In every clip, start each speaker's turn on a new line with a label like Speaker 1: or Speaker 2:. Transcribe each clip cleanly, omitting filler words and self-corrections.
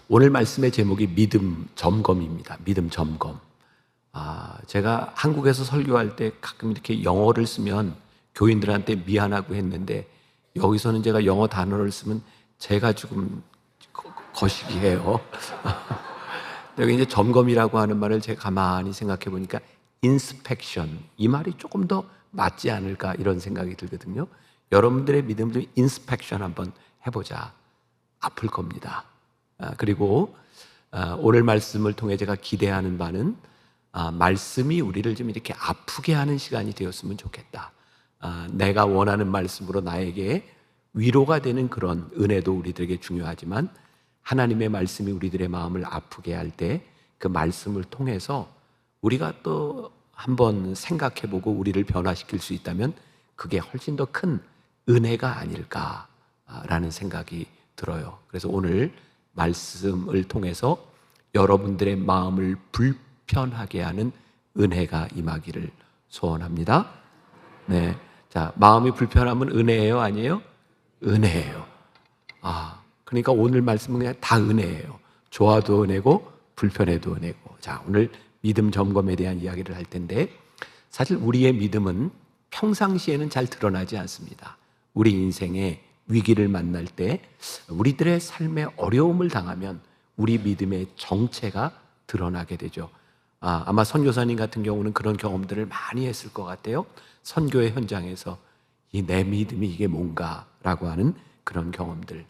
Speaker 1: 오늘 말씀의 제목이 믿음 점검입니다. 믿음 점검. 제가 한국에서 설교할 때 가끔 이렇게 영어를 쓰면 교인들한테 미안하고 했는데, 여기서는 제가 영어 단어를 쓰면 제가 조금 거시기해요. 여기 이제 점검이라고 하는 말을 제가 가만히 생각해 보니까 inspection, 이 말이 조금 더 맞지 않을까 이런 생각이 들거든요. 여러분들의 믿음을 좀 inspection 한번 해보자. 아플 겁니다. 그리고 오늘 말씀을 통해 제가 기대하는 바는 말씀이 우리를 좀 이렇게 아프게 하는 시간이 되었으면 좋겠다. 내가 원하는 말씀으로 나에게 위로가 되는 그런 은혜도 우리들에게 중요하지만, 하나님의 말씀이 우리들의 마음을 아프게 할 때 그 말씀을 통해서 우리가 또 한번 생각해보고 우리를 변화시킬 수 있다면 그게 훨씬 더 큰 은혜가 아닐까라는 생각이 들어요. 그래서 오늘 말씀을 통해서 여러분들의 마음을 불편하게 하는 은혜가 임하기를 소원합니다. 네, 자, 마음이 불편하면 은혜예요, 아니에요? 은혜예요. 그러니까 오늘 말씀은 그냥 다 은혜예요. 좋아도 은혜고 불편해도 은혜고. 자, 오늘 믿음 점검에 대한 이야기를 할 텐데, 사실 우리의 믿음은 평상시에는 잘 드러나지 않습니다. 우리 인생에 위기를 만날 때, 우리들의 삶에 어려움을 당하면 우리 믿음의 정체가 드러나게 되죠. 아마 선교사님 같은 경우는 그런 경험들을 많이 했을 것 같아요. 선교의 현장에서 내 믿음이 이게 뭔가라고 하는 그런 경험들.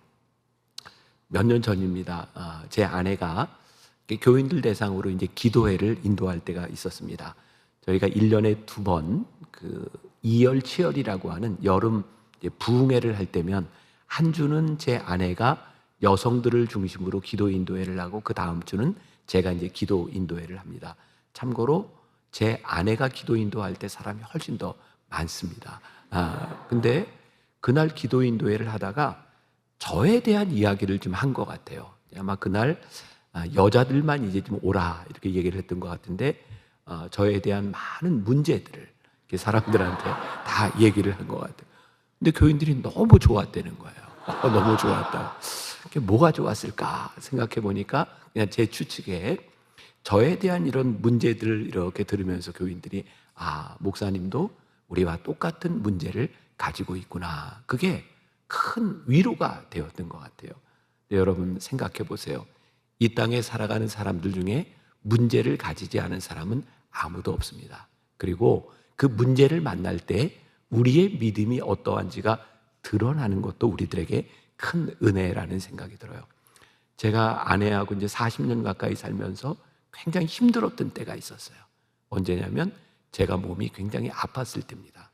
Speaker 1: 몇 년 전입니다. 제 아내가 교인들 대상으로 이제 기도회를 인도할 때가 있었습니다. 저희가 1년에 2번 그 이열치열이라고 하는 여름 부흥회를 할 때면, 한 주는 제 아내가 여성들을 중심으로 기도 인도회를 하고, 그 다음 주는 제가 이제 기도 인도회를 합니다. 참고로 제 아내가 기도 인도할 때 사람이 훨씬 더 많습니다. 근데 그날 기도 인도회를 하다가 저에 대한 이야기를 좀 한 것 같아요. 아마 그날 여자들만 이제 좀 오라 이렇게 얘기를 했던 것 같은데, 저에 대한 많은 문제들을 사람들한테 다 얘기를 한 것 같아요. 근데 교인들이 너무 좋았다는 거예요. 너무 좋았다. 뭐가 좋았을까 생각해 보니까, 그냥 제 추측에 저에 대한 이런 문제들을 이렇게 들으면서 교인들이 목사님도 우리와 똑같은 문제를 가지고 있구나. 그게 큰 위로가 되었던 것 같아요. 여러분 생각해 보세요. 이 땅에 살아가는 사람들 중에 문제를 가지지 않은 사람은 아무도 없습니다. 그리고 그 문제를 만날 때 우리의 믿음이 어떠한지가 드러나는 것도 우리들에게 큰 은혜라는 생각이 들어요. 제가 아내하고 이제 40년 가까이 살면서 굉장히 힘들었던 때가 있었어요. 언제냐면 제가 몸이 굉장히 아팠을 때입니다.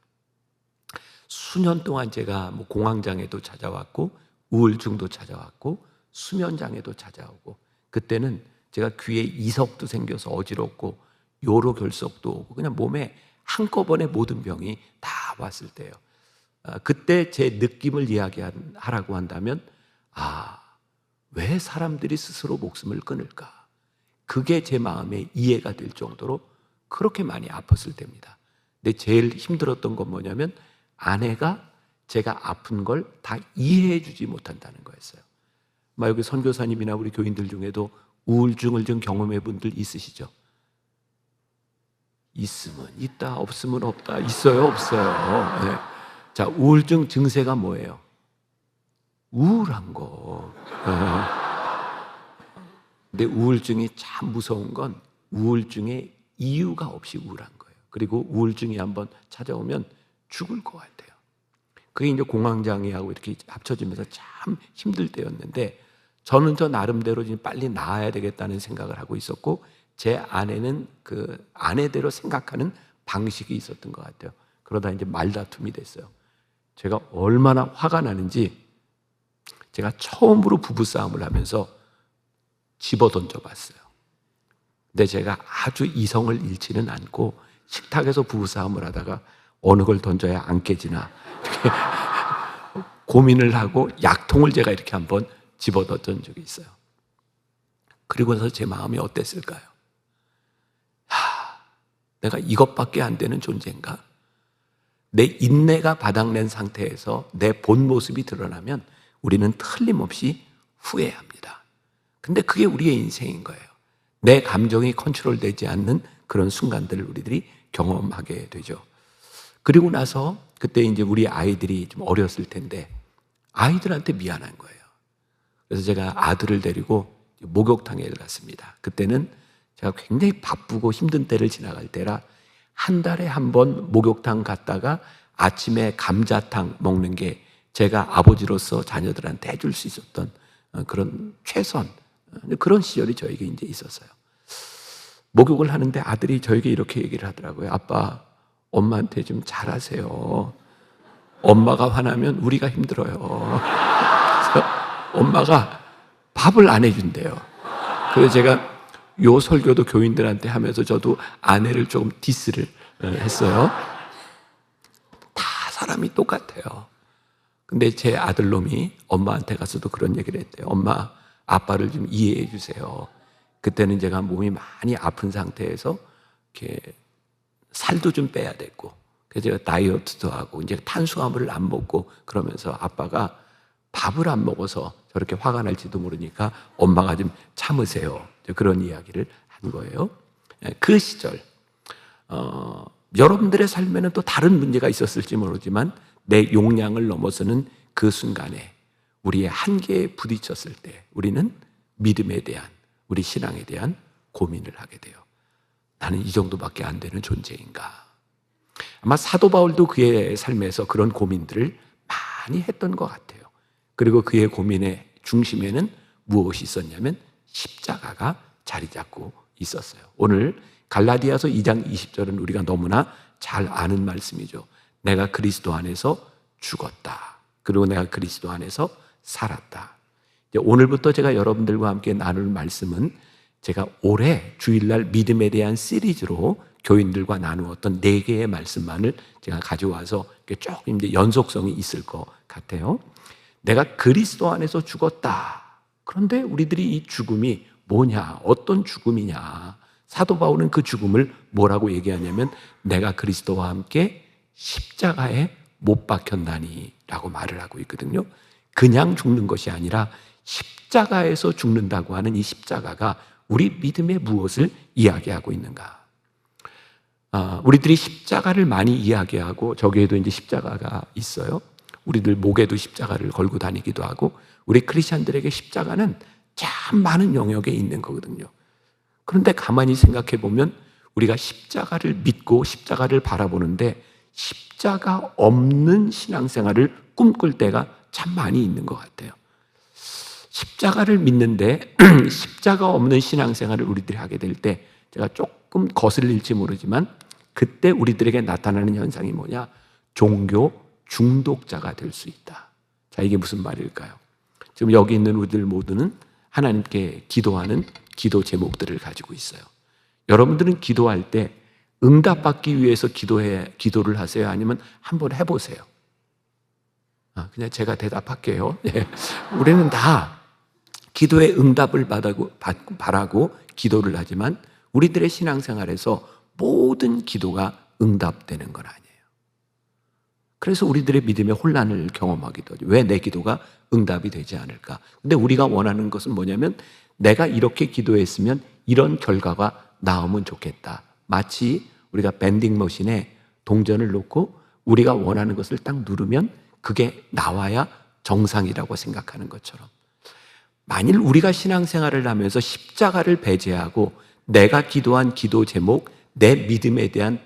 Speaker 1: 수년 동안 제가 공황장애도 찾아왔고, 우울증도 찾아왔고, 수면장애도 찾아오고, 그때는 제가 귀에 이석도 생겨서 어지럽고, 요로결석도 오고, 그냥 몸에 한꺼번에 모든 병이 다 왔을 때예요. 그때 제 느낌을 이야기하라고 한다면, 왜 사람들이 스스로 목숨을 끊을까? 그게 제 마음에 이해가 될 정도로 그렇게 많이 아팠을 때입니다. 근데 제일 힘들었던 건 뭐냐면, 아내가 제가 아픈 걸 다 이해해 주지 못한다는 거였어요. 여기 선교사님이나 우리 교인들 중에도 우울증을 좀 경험해 본 분들 있으시죠? 있으면 있다, 없으면 없다. 있어요, 없어요? 네. 자, 우울증 증세가 뭐예요? 우울한 거. 근데 우울증이 참 무서운 건, 우울증에 이유가 없이 우울한 거예요. 그리고 우울증이 한번 찾아오면 죽을 것 같아요. 그게 이제 공황장애하고 이렇게 합쳐지면서 참 힘들 때였는데, 저는 저 나름대로 지금 빨리 나아야 되겠다는 생각을 하고 있었고, 제 아내는 그 아내대로 생각하는 방식이 있었던 것 같아요. 그러다 이제 말다툼이 됐어요. 제가 얼마나 화가 나는지, 제가 처음으로 부부싸움을 하면서 집어 던져봤어요. 근데 제가 아주 이성을 잃지는 않고 식탁에서 부부싸움을 하다가 어느 걸 던져야 안 깨지나 이렇게 고민을 하고 약통을 제가 이렇게 한번 집어 던진 적이 있어요. 그리고 나서 제 마음이 어땠을까요? 내가 이것밖에 안 되는 존재인가? 내 인내가 바닥낸 상태에서 내 본 모습이 드러나면 우리는 틀림없이 후회합니다. 근데 그게 우리의 인생인 거예요. 내 감정이 컨트롤되지 않는 그런 순간들을 우리들이 경험하게 되죠. 그리고 나서 그때 이제 우리 아이들이 좀 어렸을 텐데 아이들한테 미안한 거예요. 그래서 제가 아들을 데리고 목욕탕에 갔습니다. 그때는 제가 굉장히 바쁘고 힘든 때를 지나갈 때라 한 달에 한 번 목욕탕 갔다가 아침에 감자탕 먹는 게 제가 아버지로서 자녀들한테 해줄 수 있었던 그런 최선, 그런 시절이 저에게 이제 있었어요. 목욕을 하는데 아들이 저에게 이렇게 얘기를 하더라고요. 아빠, 엄마한테 좀 잘하세요. 엄마가 화나면 우리가 힘들어요. 그래서 엄마가 밥을 안 해준대요. 그래서 제가 요 설교도 교인들한테 하면서 저도 아내를 조금 디스를 했어요. 다 사람이 똑같아요. 근데 제 아들놈이 엄마한테 가서도 그런 얘기를 했대요. 엄마, 아빠를 좀 이해해 주세요. 그때는 제가 몸이 많이 아픈 상태에서 이렇게 살도 좀 빼야 됐고, 그래서 제가 다이어트도 하고 이제 탄수화물을 안 먹고 그러면서 아빠가 밥을 안 먹어서 저렇게 화가 날지도 모르니까 엄마가 좀 참으세요. 그런 이야기를 한 거예요. 그 시절 여러분들의 삶에는 또 다른 문제가 있었을지 모르지만 내 용량을 넘어서는 그 순간에 우리의 한계에 부딪혔을 때 우리는 믿음에 대한, 우리 신앙에 대한 고민을 하게 돼요. 나는 이 정도밖에 안 되는 존재인가? 아마 사도 바울도 그의 삶에서 그런 고민들을 많이 했던 것 같아요. 그리고 그의 고민의 중심에는 무엇이 있었냐면 십자가가 자리 잡고 있었어요. 오늘 갈라디아서 2장 20절은 우리가 너무나 잘 아는 말씀이죠. 내가 그리스도 안에서 죽었다. 그리고 내가 그리스도 안에서 살았다. 이제 오늘부터 제가 여러분들과 함께 나눌 말씀은 제가 올해 주일날 믿음에 대한 시리즈로 교인들과 나누었던 4개의 말씀만을 제가 가져와서 조금 이제 연속성이 있을 것 같아요. 내가 그리스도 안에서 죽었다. 그런데 우리들이 이 죽음이 뭐냐? 어떤 죽음이냐? 사도 바울은 그 죽음을 뭐라고 얘기하냐면 내가 그리스도와 함께 십자가에 못 박혔나니 라고 말을 하고 있거든요. 그냥 죽는 것이 아니라 십자가에서 죽는다고 하는 이 십자가가 우리 믿음의 무엇을 이야기하고 있는가? 우리들이 십자가를 많이 이야기하고 저기에도 이제 십자가가 있어요. 우리들 목에도 십자가를 걸고 다니기도 하고 우리 크리스찬들에게 십자가는 참 많은 영역에 있는 거거든요. 그런데 가만히 생각해 보면 우리가 십자가를 믿고 십자가를 바라보는데 십자가 없는 신앙생활을 꿈꿀 때가 참 많이 있는 것 같아요. 십자가를 믿는데 십자가 없는 신앙생활을 우리들이 하게 될 때 제가 조금 거슬릴지 모르지만 그때 우리들에게 나타나는 현상이 뭐냐? 종교 중독자가 될 수 있다. 자, 이게 무슨 말일까요? 지금 여기 있는 우리들 모두는 하나님께 기도하는 기도 제목들을 가지고 있어요. 여러분들은 기도할 때 응답받기 위해서 기도를 하세요? 아니면 한번 해보세요? 그냥 제가 대답할게요. 네. 우리는 다 기도의 응답을 바라고 기도를 하지만 우리들의 신앙생활에서 모든 기도가 응답되는 건 아니에요. 그래서 우리들의 믿음의 혼란을 경험하기도 하죠. 왜 내 기도가 응답이 되지 않을까? 근데 우리가 원하는 것은 뭐냐면 내가 이렇게 기도했으면 이런 결과가 나오면 좋겠다. 마치 우리가 밴딩 머신에 동전을 놓고 우리가 원하는 것을 딱 누르면 그게 나와야 정상이라고 생각하는 것처럼 만일 우리가 신앙생활을 하면서 십자가를 배제하고 내가 기도한 기도 제목, 내 믿음에 대한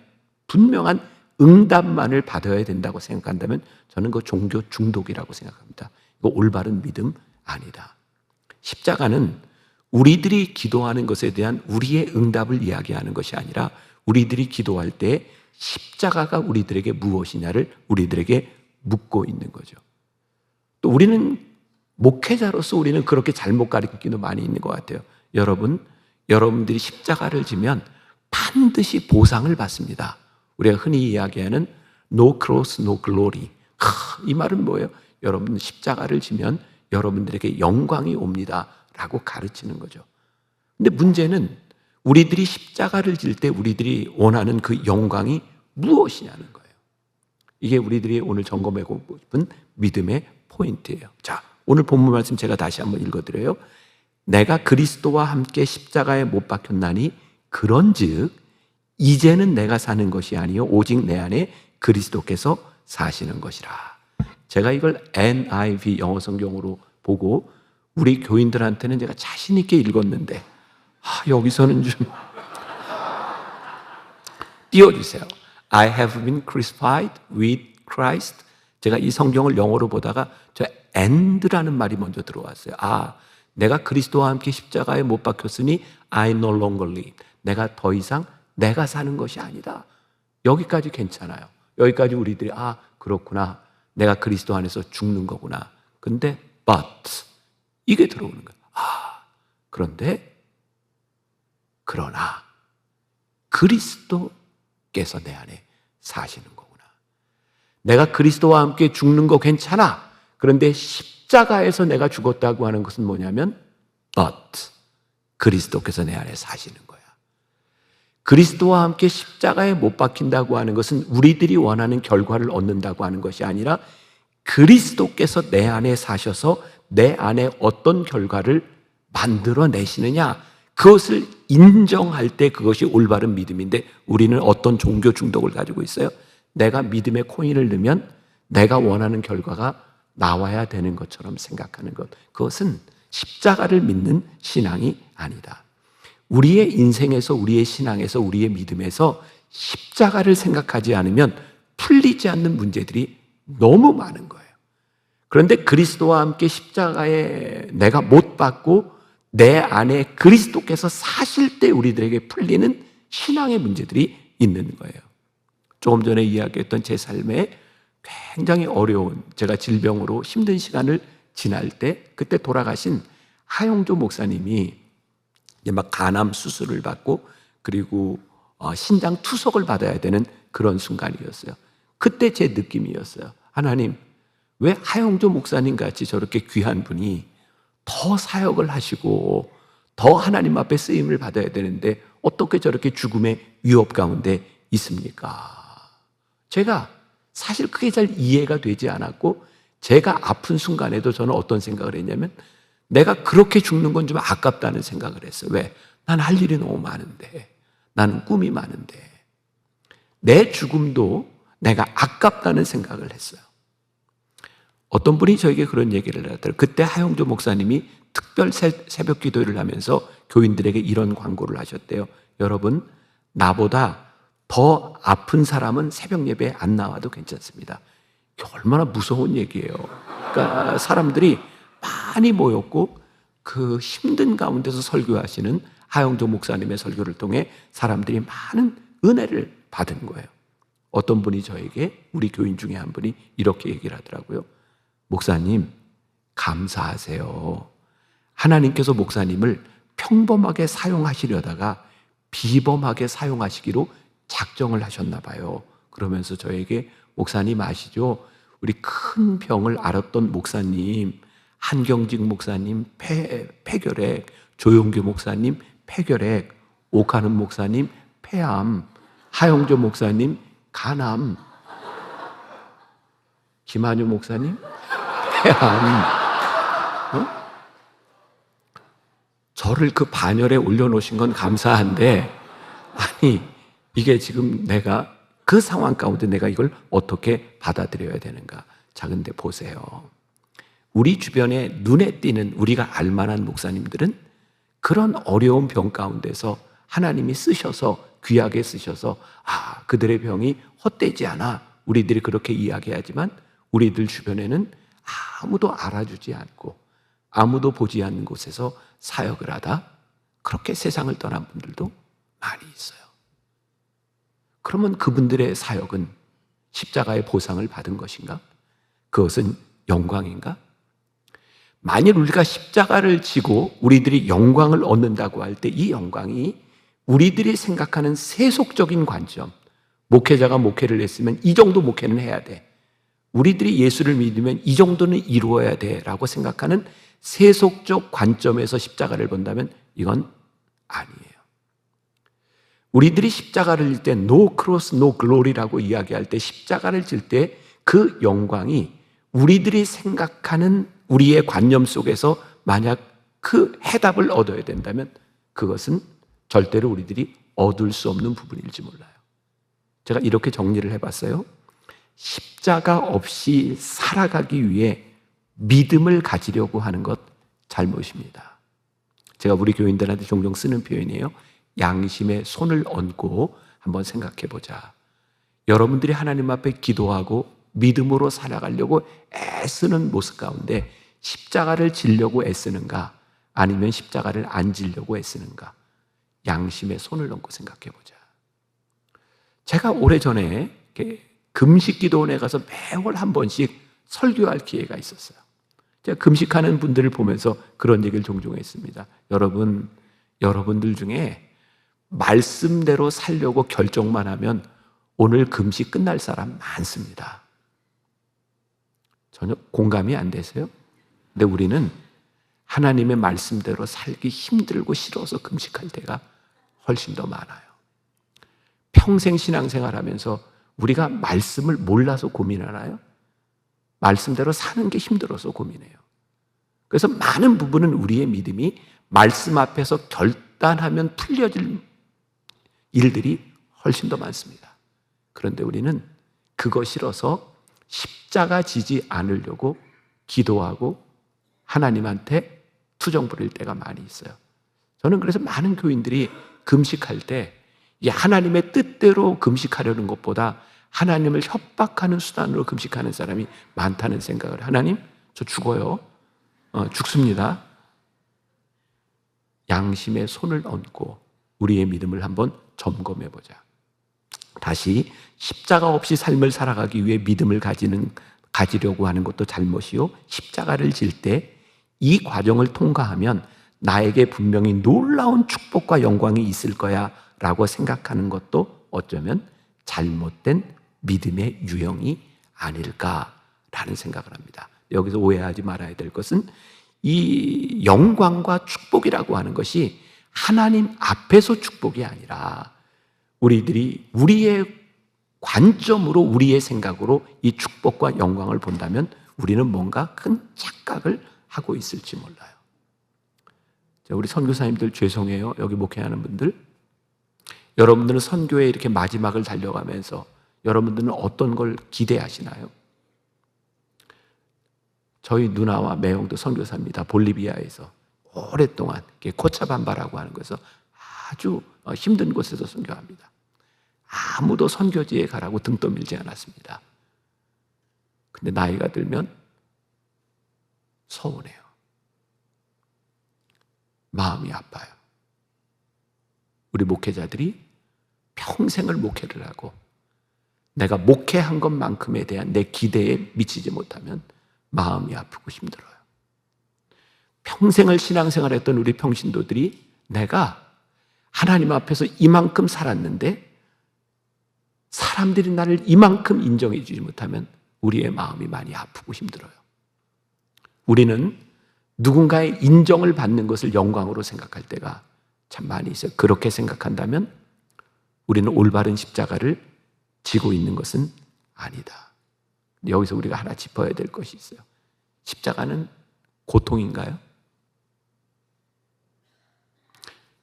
Speaker 1: 분명한 응답만을 받아야 된다고 생각한다면 저는 그 종교 중독이라고 생각합니다. 이거 올바른 믿음 아니다. 십자가는 우리들이 기도하는 것에 대한 우리의 응답을 이야기하는 것이 아니라 우리들이 기도할 때 십자가가 우리들에게 무엇이냐를 우리들에게 묻고 있는 거죠. 또 우리는 목회자로서 우리는 그렇게 잘못 가르치기도 많이 있는 것 같아요. 여러분들이 십자가를 지면 반드시 보상을 받습니다. 우리가 흔히 이야기하는 No cross, no glory. 이 말은 뭐예요? 여러분 십자가를 지면 여러분들에게 영광이 옵니다 라고 가르치는 거죠. 근데 문제는 우리들이 십자가를 질 때 우리들이 원하는 그 영광이 무엇이냐는 거예요. 이게 우리들이 오늘 점검하고 싶은 믿음의 포인트예요. 자, 오늘 본문 말씀 제가 다시 한번 읽어드려요. 내가 그리스도와 함께 십자가에 못 박혔나니 그런즉 이제는 내가 사는 것이 아니요 오직 내 안에 그리스도께서 사시는 것이라. 제가 이걸 NIV 영어 성경으로 보고 우리 교인들한테는 제가 자신 있게 읽었는데 여기서는 좀 띄워주세요. I have been crucified with Christ. 제가 이 성경을 영어로 보다가 저 and라는 말이 먼저 들어왔어요. 내가 그리스도와 함께 십자가에 못 박혔으니 I no longer live. 내가 더 이상 내가 사는 것이 아니다. 여기까지 괜찮아요. 여기까지 우리들이 그렇구나. 내가 그리스도 안에서 죽는 거구나. 근데 but 이게 들어오는 거예요. 그러나 그리스도께서 내 안에 사시는 거구나. 내가 그리스도와 함께 죽는 거 괜찮아. 그런데 십자가에서 내가 죽었다고 하는 것은 뭐냐면 but 그리스도께서 내 안에 사시는 거야. 그리스도와 함께 십자가에 못 박힌다고 하는 것은 우리들이 원하는 결과를 얻는다고 하는 것이 아니라 그리스도께서 내 안에 사셔서 내 안에 어떤 결과를 만들어내시느냐, 그것을 인정할 때 그것이 올바른 믿음인데, 우리는 어떤 종교 중독을 가지고 있어요. 내가 믿음의 코인을 넣으면 내가 원하는 결과가 나와야 되는 것처럼 생각하는 것, 그것은 십자가를 믿는 신앙이 아니다. 우리의 인생에서, 우리의 신앙에서, 우리의 믿음에서 십자가를 생각하지 않으면 풀리지 않는 문제들이 너무 많은 거예요. 그런데 그리스도와 함께 십자가에 내가 못 박고 내 안에 그리스도께서 사실 때 우리들에게 풀리는 신앙의 문제들이 있는 거예요. 조금 전에 이야기했던 제 삶에 굉장히 어려운, 제가 질병으로 힘든 시간을 지날 때, 그때 돌아가신 하용조 목사님이 막 간암 수술을 받고 그리고 신장 투석을 받아야 되는 그런 순간이었어요. 그때 제 느낌이었어요. 하나님, 왜 하용조 목사님 같이 저렇게 귀한 분이 더 사역을 하시고 더 하나님 앞에 쓰임을 받아야 되는데 어떻게 저렇게 죽음의 위협 가운데 있습니까? 제가 사실 그게 잘 이해가 되지 않았고, 제가 아픈 순간에도 저는 어떤 생각을 했냐면, 내가 그렇게 죽는 건 좀 아깝다는 생각을 했어요. 왜? 난 할 일이 너무 많은데, 나는 꿈이 많은데, 내 죽음도 내가 아깝다는 생각을 했어요. 어떤 분이 저에게 그런 얘기를 하더라고요. 그때 하용조 목사님이 특별 새벽 기도를 하면서 교인들에게 이런 광고를 하셨대요. 여러분, 나보다 더 아픈 사람은 새벽 예배에 안 나와도 괜찮습니다. 얼마나 무서운 얘기예요. 그러니까 사람들이 많이 모였고 그 힘든 가운데서 설교하시는 하용조 목사님의 설교를 통해 사람들이 많은 은혜를 받은 거예요. 어떤 분이 저에게, 우리 교인 중에 한 분이 이렇게 얘기를 하더라고요. 목사님, 감사하세요. 하나님께서 목사님을 평범하게 사용하시려다가 비범하게 사용하시기로 작정을 하셨나 봐요. 그러면서 저에게, 목사님 아시죠? 우리 큰 병을 앓았던 목사님, 한경직 목사님 폐결핵, 조용규 목사님 폐결핵, 오카는 목사님 폐암, 하용조 목사님 간암, 김한유 목사님 폐암. 저를 그 반열에 올려놓으신 건 감사한데, 아니 이게 지금 내가 그 상황 가운데 내가 이걸 어떻게 받아들여야 되는가? 자, 근데 보세요. 우리 주변에 눈에 띄는, 우리가 알만한 목사님들은 그런 어려운 병 가운데서 하나님이 쓰셔서, 귀하게 쓰셔서 그들의 병이 헛되지 않아, 우리들이 그렇게 이야기하지만 우리들 주변에는 아무도 알아주지 않고 아무도 보지 않는 곳에서 사역을 하다 그렇게 세상을 떠난 분들도 많이 있어요. 그러면 그분들의 사역은 십자가의 보상을 받은 것인가? 그것은 영광인가? 만일 우리가 십자가를 지고 우리들이 영광을 얻는다고 할 때, 이 영광이 우리들이 생각하는 세속적인 관점, 목회자가 목회를 했으면 이 정도 목회는 해야 돼, 우리들이 예수를 믿으면 이 정도는 이루어야 돼 라고 생각하는 세속적 관점에서 십자가를 본다면 이건 아니에요. 우리들이 십자가를 질 때 no cross, no glory라고 이야기할 때, 십자가를 질 때 그 영광이 우리들이 생각하는 우리의 관념 속에서 만약 그 해답을 얻어야 된다면 그것은 절대로 우리들이 얻을 수 없는 부분일지 몰라요. 제가 이렇게 정리를 해봤어요. 십자가 없이 살아가기 위해 믿음을 가지려고 하는 것 잘못입니다. 제가 우리 교인들한테 종종 쓰는 표현이에요. 양심에 손을 얹고 한번 생각해 보자. 여러분들이 하나님 앞에 기도하고 믿음으로 살아가려고 애쓰는 모습 가운데 십자가를 지려고 애쓰는가, 아니면 십자가를 안 지려고 애쓰는가, 양심에 손을 얹고 생각해 보자. 제가 오래전에 금식 기도원에 가서 매월 한 번씩 설교할 기회가 있었어요. 제가 금식하는 분들을 보면서 그런 얘기를 종종 했습니다. 여러분들 중에 말씀대로 살려고 결정만 하면 오늘 금식 끝날 사람 많습니다. 전혀 공감이 안 되세요? 근데 우리는 하나님의 말씀대로 살기 힘들고 싫어서 금식할 때가 훨씬 더 많아요. 평생 신앙생활 하면서 우리가 말씀을 몰라서 고민하나요? 말씀대로 사는 게 힘들어서 고민해요. 그래서 많은 부분은 우리의 믿음이 말씀 앞에서 결단하면 풀려질 일들이 훨씬 더 많습니다. 그런데 우리는 그거 싫어서 십자가 지지 않으려고 기도하고 하나님한테 투정 부릴 때가 많이 있어요. 저는 그래서 많은 교인들이 금식할 때 하나님의 뜻대로 금식하려는 것보다 하나님을 협박하는 수단으로 금식하는 사람이 많다는 생각을, 하나님, 저 죽어요. 죽습니다. 양심에 손을 얹고 우리의 믿음을 한번 점검해 보자. 다시 십자가 없이 삶을 살아가기 위해 믿음을 가지려고 하는 것도 잘못이요, 십자가를 질 때 이 과정을 통과하면 나에게 분명히 놀라운 축복과 영광이 있을 거야 라고 생각하는 것도 어쩌면 잘못된 믿음의 유형이 아닐까라는 생각을 합니다. 여기서 오해하지 말아야 될 것은 이 영광과 축복이라고 하는 것이 하나님 앞에서 축복이 아니라 우리들이 우리의 관점으로, 우리의 생각으로 이 축복과 영광을 본다면 우리는 뭔가 큰 착각을 하고 있을지 몰라요. 우리 선교사님들 죄송해요. 여기 목회하는 분들, 여러분들은 선교에 이렇게 마지막을 달려가면서 여러분들은 어떤 걸 기대하시나요? 저희 누나와 매형도 선교사입니다. 볼리비아에서 오랫동안 코차밤바라고 하는 곳에서 아주 힘든 곳에서 선교합니다. 아무도 선교지에 가라고 등 떠밀지 않았습니다. 근데 나이가 들면 서운해요. 마음이 아파요. 우리 목회자들이 평생을 목회를 하고 내가 목회한 것만큼에 대한 내 기대에 미치지 못하면 마음이 아프고 힘들어요. 평생을 신앙생활했던 우리 평신도들이 내가 하나님 앞에서 이만큼 살았는데 사람들이 나를 이만큼 인정해 주지 못하면 우리의 마음이 많이 아프고 힘들어요. 우리는 누군가의 인정을 받는 것을 영광으로 생각할 때가 참 많이 있어요. 그렇게 생각한다면 우리는 올바른 십자가를 지고 있는 것은 아니다. 여기서 우리가 하나 짚어야 될 것이 있어요. 십자가는 고통인가요?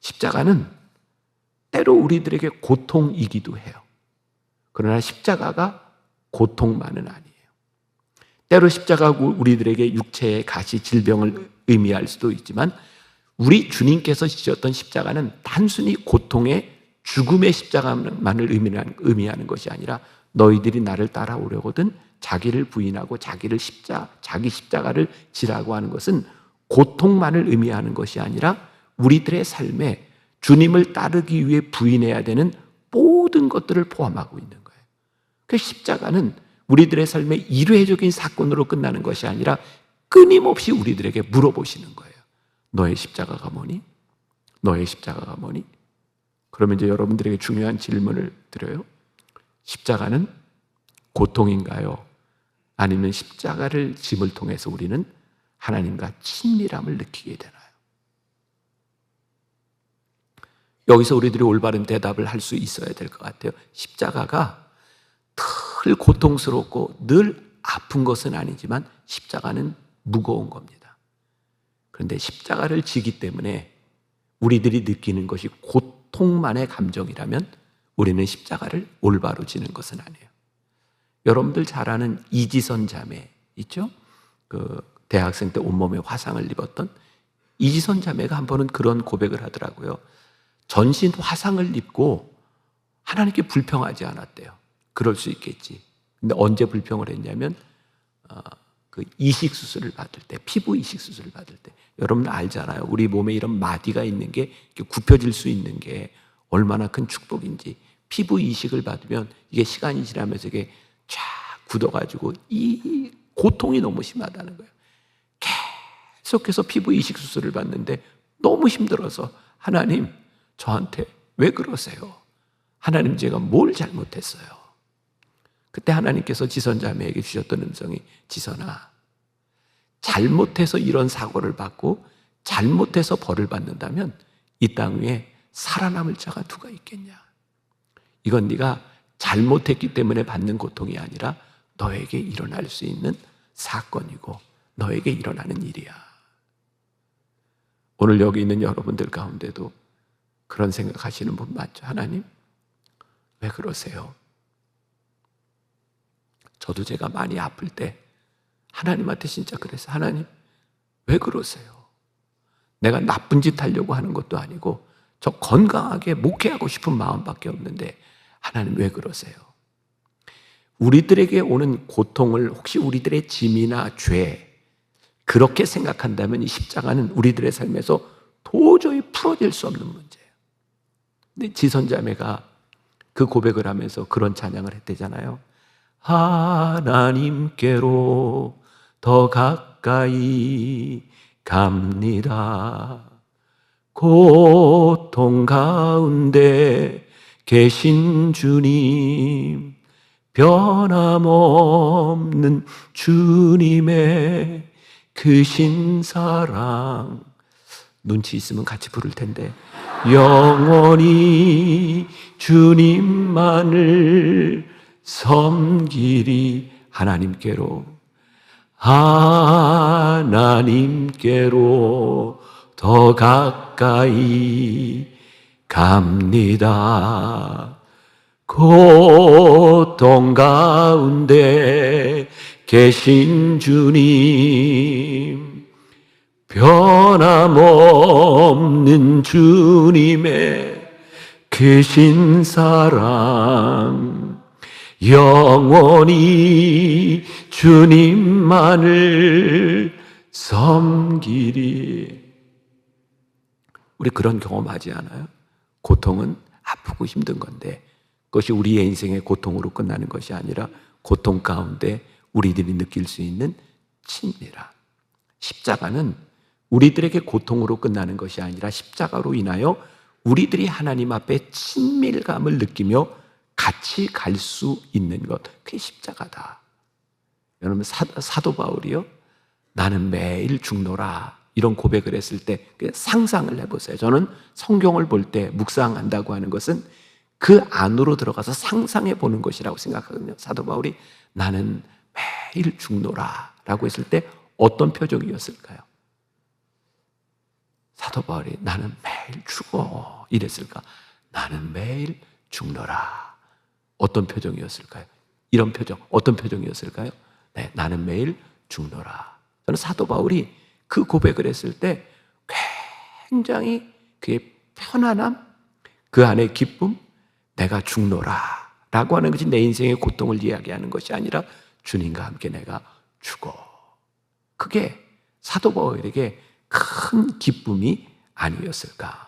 Speaker 1: 십자가는 때로 우리들에게 고통이기도 해요. 그러나 십자가가 고통만은 아니에요. 때로 십자가가 우리들에게 육체의 가시, 질병을 의미할 수도 있지만 우리 주님께서 지셨던 십자가는 단순히 고통의 죽음의 십자가만을 의미하는 것이 아니라 너희들이 나를 따라오려거든 자기를 부인하고 자기 십자가를 지라고 하는 것은 고통만을 의미하는 것이 아니라 우리들의 삶에 주님을 따르기 위해 부인해야 되는 모든 것들을 포함하고 있는 거예요. 그 십자가는 우리들의 삶의 일회적인 사건으로 끝나는 것이 아니라 끊임없이 우리들에게 물어보시는 거예요. 너의 십자가가 뭐니? 너의 십자가가 뭐니? 그러면 이제 여러분들에게 중요한 질문을 드려요. 십자가는 고통인가요? 아니면 십자가를 짐을 통해서 우리는 하나님과 친밀함을 느끼게 되나요? 여기서 우리들이 올바른 대답을 할 수 있어야 될 것 같아요. 십자가가 늘 고통스럽고 늘 아픈 것은 아니지만 십자가는 무거운 겁니다. 그런데 십자가를 지기 때문에 우리들이 느끼는 것이 고통만의 감정이라면 우리는 십자가를 올바로 지는 것은 아니에요. 여러분들 잘 아는 이지선 자매 있죠? 그 대학생 때 온몸에 화상을 입었던 이지선 자매가 한 번은 그런 고백을 하더라고요. 전신 화상을 입고 하나님께 불평하지 않았대요. 그럴 수 있겠지. 근데 언제 불평을 했냐면 그 이식 수술을 받을 때, 피부 이식 수술을 받을 때, 여러분 알잖아요. 우리 몸에 이런 마디가 있는 게 이렇게 굽혀질 수 있는 게 얼마나 큰 축복인지. 피부 이식을 받으면 이게 시간이 지나면서 이게 쫙 굳어가지고 이 고통이 너무 심하다는 거예요. 계속해서 피부 이식 수술을 받는데 너무 힘들어서 하나님 저한테 왜 그러세요? 하나님 제가 뭘 잘못했어요? 그때 하나님께서 지선자매에게 주셨던 음성이 지선아, 잘못해서 이런 사고를 받고 잘못해서 벌을 받는다면 이 땅 위에 살아남을 자가 누가 있겠냐? 이건 네가 잘못했기 때문에 받는 고통이 아니라 너에게 일어날 수 있는 사건이고 너에게 일어나는 일이야. 오늘 여기 있는 여러분들 가운데도 그런 생각하시는 분 많죠? 하나님, 왜 그러세요? 저도 제가 많이 아플 때 하나님한테 진짜 그랬어요. 하나님, 왜 그러세요? 내가 나쁜 짓 하려고 하는 것도 아니고 저 건강하게 목회하고 싶은 마음밖에 없는데 하나님 왜 그러세요? 우리들에게 오는 고통을 혹시 우리들의 짐이나 죄 그렇게 생각한다면 이 십자가는 우리들의 삶에서 도저히 풀어질 수 없는 문제예요. 근데 지선자매가 그 고백을 하면서 그런 찬양을 했대잖아요. 하나님께로 더 가까이 갑니다. 고통 가운데 계신 주님, 변함없는 주님의 크신 사랑, 눈치 있으면 같이 부를 텐데, 영원히 주님만을 섬기리. 하나님께로 더 가까이 갑니다. 고통 가운데 계신 주님, 변함없는 주님의 크신 사랑, 영원히 주님만을 섬기리. 우리 그런 경험하지 않아요? 고통은 아프고 힘든 건데 그것이 우리의 인생의 고통으로 끝나는 것이 아니라 고통 가운데 우리들이 느낄 수 있는 친밀함. 십자가는 우리들에게 고통으로 끝나는 것이 아니라 십자가로 인하여 우리들이 하나님 앞에 친밀감을 느끼며 같이 갈 수 있는 것, 그게 십자가다. 여러분 사도 바울이요, 나는 매일 죽노라 이런 고백을 했을 때 상상을 해보세요. 저는 성경을 볼 때 묵상한다고 하는 것은 그 안으로 들어가서 상상해 보는 것이라고 생각하거든요. 사도 바울이 나는 매일 죽노라 라고 했을 때 어떤 표정이었을까요? 사도 바울이 나는 매일 죽어 이랬을까? 나는 매일 죽노라. 어떤 표정이었을까요? 이런 표정, 어떤 표정이었을까요? 네, 나는 매일 죽노라. 저는 사도 바울이 그 고백을 했을 때 굉장히 그의 편안함, 그 안에 기쁨, 내가 죽노라 라고 하는 것이 내 인생의 고통을 이야기하는 것이 아니라 주님과 함께 내가 죽어. 그게 사도 바울에게 큰 기쁨이 아니었을까.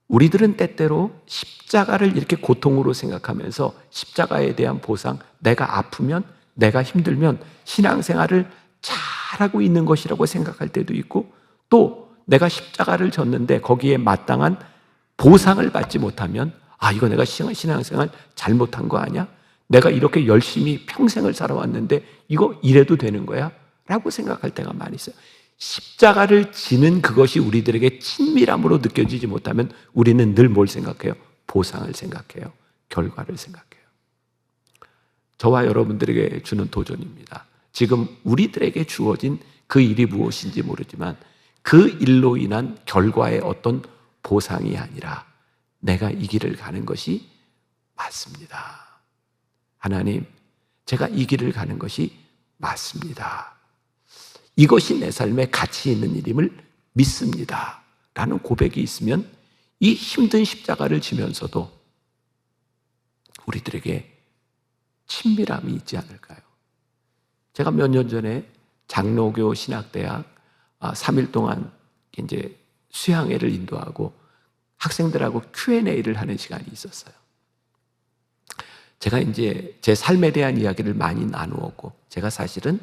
Speaker 1: 우리들은 때때로 십자가를 이렇게 고통으로 생각하면서 십자가에 대한 보상, 내가 아프면, 내가 힘들면 신앙생활을 잘하고 있는 것이라고 생각할 때도 있고, 또 내가 십자가를 졌는데 거기에 마땅한 보상을 받지 못하면 이거 내가 신앙생활 잘못한 거 아니야? 내가 이렇게 열심히 평생을 살아왔는데 이거 이래도 되는 거야? 라고 생각할 때가 많이 있어요. 십자가를 지는 그것이 우리들에게 친밀함으로 느껴지지 못하면 우리는 늘 뭘 생각해요? 보상을 생각해요. 결과를 생각해요. 저와 여러분들에게 주는 도전입니다. 지금 우리들에게 주어진 그 일이 무엇인지 모르지만 그 일로 인한 결과의 어떤 보상이 아니라 내가 이 길을 가는 것이 맞습니다. 하나님, 제가 이 길을 가는 것이 맞습니다. 이것이 내 삶에 가치 있는 일임을 믿습니다. 라는 고백이 있으면 이 힘든 십자가를 지면서도 우리들에게 친밀함이 있지 않을까요? 제가 몇 년 전에 장로교 신학대학 3일 동안 이제 수양회를 인도하고 학생들하고 Q&A를 하는 시간이 있었어요. 제가 이제 제 삶에 대한 이야기를 많이 나누었고, 제가 사실은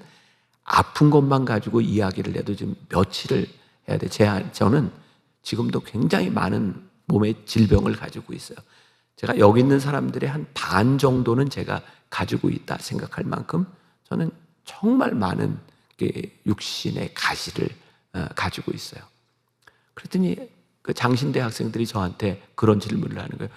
Speaker 1: 아픈 것만 가지고 이야기를 해도 지금 며칠을 해야 돼. 저는 지금도 굉장히 많은 몸의 질병을 가지고 있어요. 제가 여기 있는 사람들의 한 반 정도는 제가 가지고 있다 생각할 만큼 저는 정말 많은 육신의 가시를 가지고 있어요. 그랬더니 그 장신대 학생들이 저한테 그런 질문을 하는 거예요.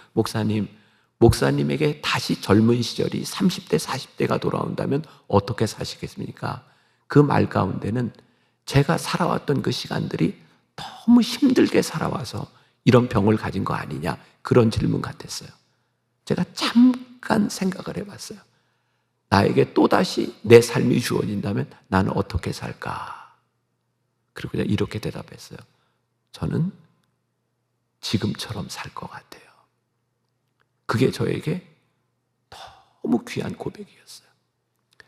Speaker 1: 목사님에게 다시 젊은 시절이 30대, 40대가 돌아온다면 어떻게 사시겠습니까? 그 말 가운데는 제가 살아왔던 그 시간들이 너무 힘들게 살아와서 이런 병을 가진 거 아니냐, 그런 질문 같았어요. 제가 잠깐 생각을 해봤어요. 나에게 또다시 내 삶이 주어진다면 나는 어떻게 살까? 그리고 그냥 이렇게 대답했어요. 저는 지금처럼 살 것 같아요. 그게 저에게 너무 귀한 고백이었어요.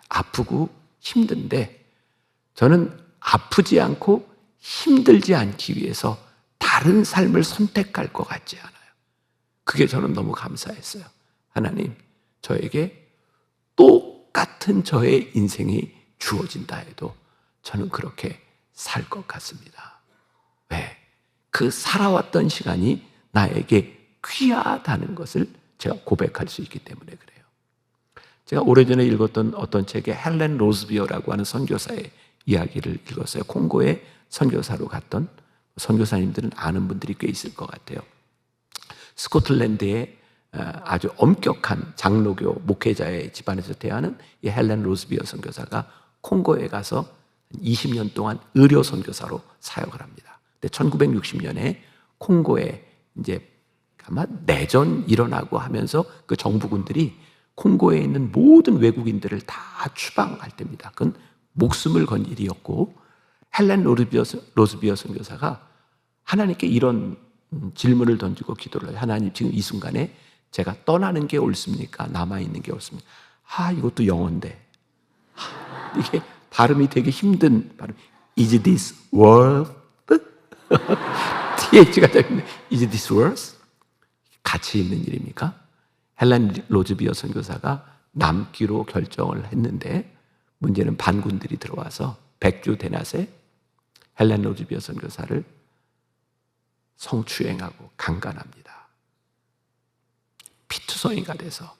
Speaker 1: 아프고 힘든데 저는 아프지 않고 힘들지 않기 위해서 다른 삶을 선택할 것 같지 않아요. 그게 저는 너무 감사했어요. 하나님, 저에게 똑같은 저의 인생이 주어진다 해도 저는 그렇게 살 것 같습니다. 왜? 그 살아왔던 시간이 나에게 귀하다는 것을 제가 고백할 수 있기 때문에 그래요. 제가 오래전에 읽었던 어떤 책에 헬렌 로즈비어라고 하는 선교사의 이야기를 읽었어요. 콩고에 선교사로 갔던, 선교사님들은 아는 분들이 꽤 있을 것 같아요. 스코틀랜드의 아주 엄격한 장로교 목회자의 집안에서 태어나는 이 헬렌 로즈비어 선교사가 콩고에 가서 20년 동안 의료 선교사로 사역을 합니다. 근데 1960년에 콩고에 이제 아마 내전 일어나고 하면서 그 정부군들이 콩고에 있는 모든 외국인들을 다 추방할 때입니다. 그건 목숨을 건 일이었고, 헬렌 로즈비어 선교사가 하나님께 이런 질문을 던지고 기도를 해요. 하나님, 지금 이 순간에 제가 떠나는 게 옳습니까? 남아있는 게 옳습니까? 이것도 영어인데 이게 발음이 되게 힘든 발음. Is this worth? TH가 되는데 Is this worth? 가치 있는 일입니까? 헬렌 로즈비어 선교사가 남기로 결정을 했는데 문제는 반군들이 들어와서 백주 대낮에 헬렌 로즈비어 선교사를 성추행하고 강간합니다. 피투성이가 돼서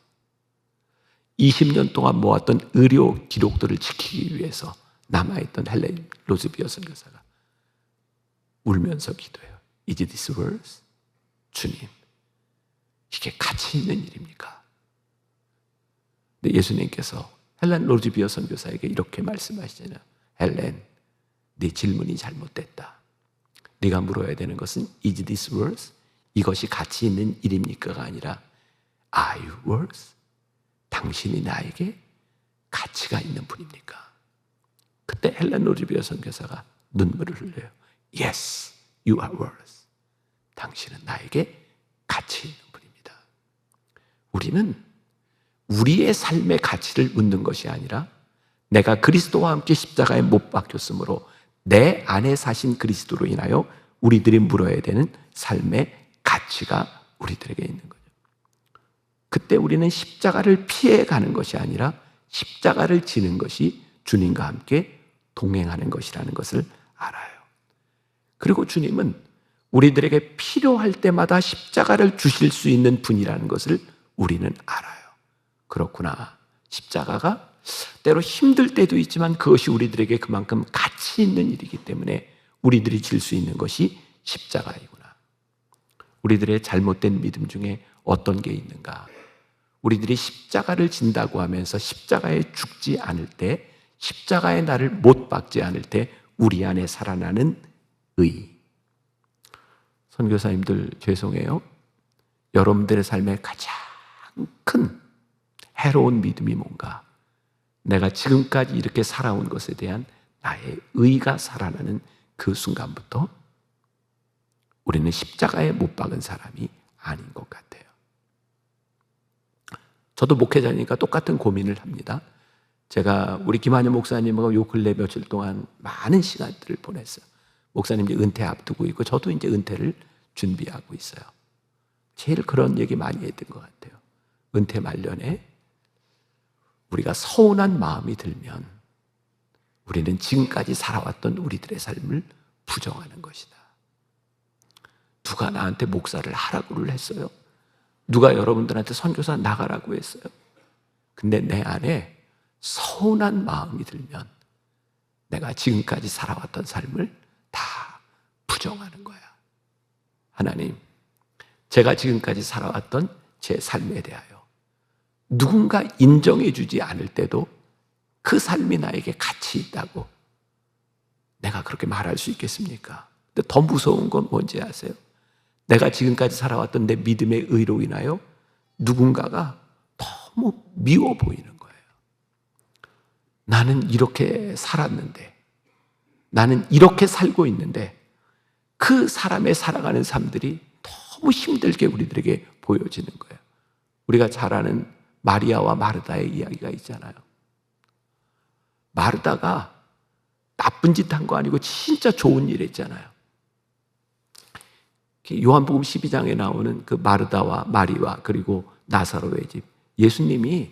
Speaker 1: 20년 동안 모았던 의료 기록들을 지키기 위해서 남아있던 헬렌 로즈비어 선교사가 울면서 기도해요. Is this worth? 주님, 이게 가치 있는 일입니까? 근데 예수님께서 헬렌 로즈비어 선교사에게 이렇게 말씀하시잖아요. 헬렌, 네 질문이 잘못됐다. 네가 물어야 되는 것은 Is this worth? 이것이 가치 있는 일입니까가 아니라 Are you worth? 당신이 나에게 가치가 있는 분입니까? 그때 헬렌 로즈비어 선교사가 눈물을 흘려요. Yes, you are worth. 당신은 나에게 가치 있는 분입니다. 우리는 우리의 삶의 가치를 묻는 것이 아니라 내가 그리스도와 함께 십자가에 못 박혔으므로 내 안에 사신 그리스도로 인하여 우리들이 물어야 되는 삶의 가치가 우리들에게 있는 거죠. 그때 우리는 십자가를 피해가는 것이 아니라 십자가를 지는 것이 주님과 함께 동행하는 것이라는 것을 알아요. 그리고 주님은 우리들에게 필요할 때마다 십자가를 주실 수 있는 분이라는 것을 우리는 알아요. 그렇구나. 십자가가 때로 힘들 때도 있지만 그것이 우리들에게 그만큼 가치 있는 일이기 때문에 우리들이 질 수 있는 것이 십자가이구나. 우리들의 잘못된 믿음 중에 어떤 게 있는가? 우리들이 십자가를 진다고 하면서 십자가에 죽지 않을 때, 십자가의 나를 못 박지 않을 때 우리 안에 살아나는 의. 선교사님들 죄송해요. 여러분들의 삶에 가장 큰 해로운 믿음이 뭔가? 내가 지금까지 이렇게 살아온 것에 대한 나의 의가 살아나는 그 순간부터 우리는 십자가에 못 박은 사람이 아닌 것 같아요. 저도 목회자니까 똑같은 고민을 합니다. 제가 우리 김한현 목사님하고 요 근래 며칠 동안 많은 시간들을 보냈어요. 목사님 이제 은퇴 앞두고 있고 저도 이제 은퇴를 준비하고 있어요. 제일 그런 얘기 많이 했던 것 같아요. 은퇴 말년에 우리가 서운한 마음이 들면 우리는 지금까지 살아왔던 우리들의 삶을 부정하는 것이다. 누가 나한테 목사를 하라고를 했어요? 누가 여러분들한테 선교사 나가라고 했어요? 근데 내 안에 서운한 마음이 들면 내가 지금까지 살아왔던 삶을 다 부정하는 거야. 하나님, 제가 지금까지 살아왔던 제 삶에 대하여 누군가 인정해 주지 않을 때도 그 삶이 나에게 가치 있다고 내가 그렇게 말할 수 있겠습니까? 근데 더 무서운 건 뭔지 아세요? 내가 지금까지 살아왔던 내 믿음의 의로 인하여 누군가가 너무 미워 보이는 거예요. 나는 이렇게 살았는데, 나는 이렇게 살고 있는데 그 사람의 살아가는 삶들이 너무 힘들게 우리들에게 보여지는 거예요. 우리가 잘 아는 마리아와 마르다의 이야기가 있잖아요. 마르다가 나쁜 짓 한 거 아니고 진짜 좋은 일 했잖아요. 요한복음 12장에 나오는 그 마르다와 마리와 그리고 나사로의 집, 예수님이